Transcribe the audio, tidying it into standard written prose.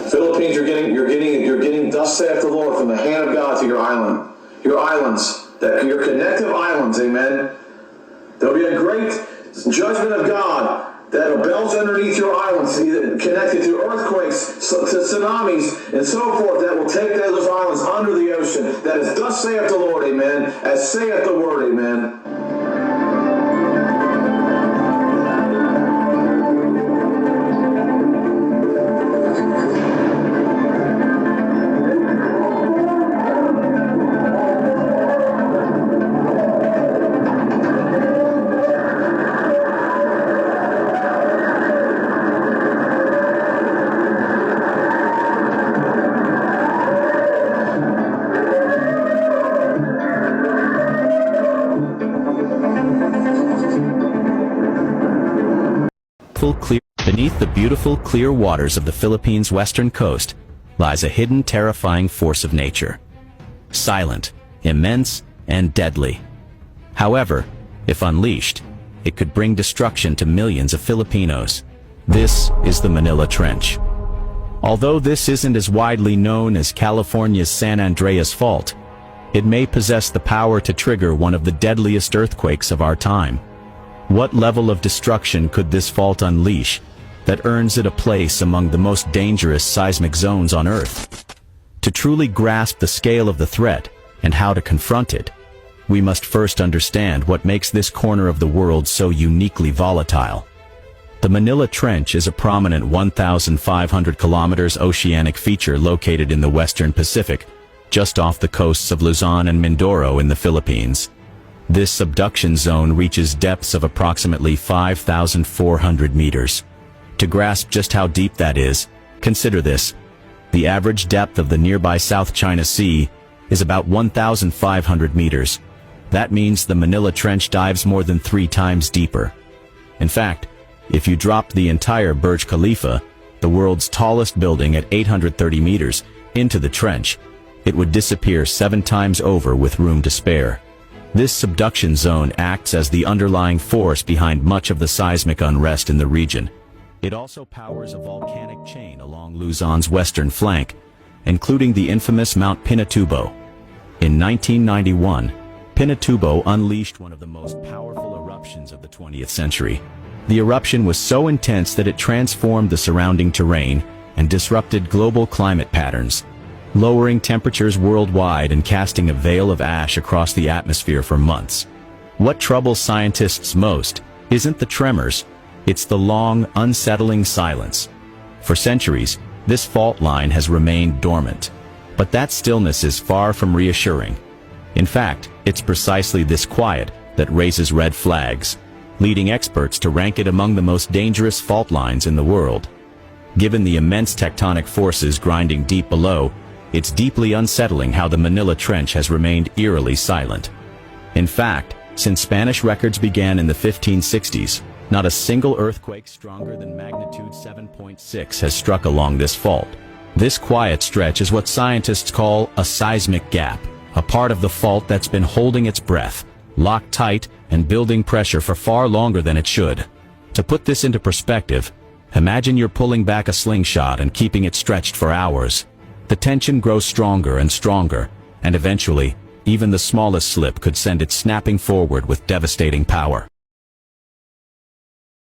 Philippines, you're getting thus saith the Lord from the hand of God to your islands, your connective islands, amen. There'll be a great judgment of God that bells underneath your islands, connected to earthquakes, to tsunamis, and so forth, that will take those islands under the ocean. That is thus saith the Lord, amen, as saith the word, amen. Beneath the beautiful, clear waters of the Philippines' western coast lies a hidden, terrifying force of nature. Silent, immense, and deadly. However, if unleashed, it could bring destruction to millions of Filipinos. This is the Manila Trench. Although this isn't as widely known as California's San Andreas Fault, it may possess the power to trigger one of the deadliest earthquakes of our time. What level of destruction could this fault unleash that earns it a place among the most dangerous seismic zones on Earth? To truly grasp the scale of the threat and how to confront it, we must first understand what makes this corner of the world so uniquely volatile. The Manila Trench is a prominent 1,500 kilometers oceanic feature located in the western Pacific, just off the coasts of Luzon and Mindoro in the Philippines. This subduction zone reaches depths of approximately 5,400 meters. To grasp just how deep that is, consider this. The average depth of the nearby South China Sea is about 1,500 meters. That means the Manila Trench dives more than 3 times deeper. In fact, if you dropped the entire Burj Khalifa, the world's tallest building at 830 meters, into the trench, it would disappear 7 times over with room to spare. This subduction zone acts as the underlying force behind much of the seismic unrest in the region. It also powers a volcanic chain along Luzon's western flank, including the infamous Mount Pinatubo. In 1991, Pinatubo unleashed one of the most powerful eruptions of the 20th century. The eruption was so intense that it transformed the surrounding terrain and disrupted global climate patterns, lowering temperatures worldwide and casting a veil of ash across the atmosphere for months. What troubles scientists most isn't the tremors, it's the long, unsettling silence. For centuries, this fault line has remained dormant. But that stillness is far from reassuring. In fact, it's precisely this quiet that raises red flags, leading experts to rank it among the most dangerous fault lines in the world. Given the immense tectonic forces grinding deep below, it's deeply unsettling how the Manila Trench has remained eerily silent. In fact, since Spanish records began in the 1560s, not a single earthquake stronger than magnitude 7.6 has struck along this fault. This quiet stretch is what scientists call a seismic gap, a part of the fault that's been holding its breath, locked tight and building pressure for far longer than it should. To put this into perspective, imagine you're pulling back a slingshot and keeping it stretched for hours. The tension grows stronger and stronger, and eventually, even the smallest slip could send it snapping forward with devastating power.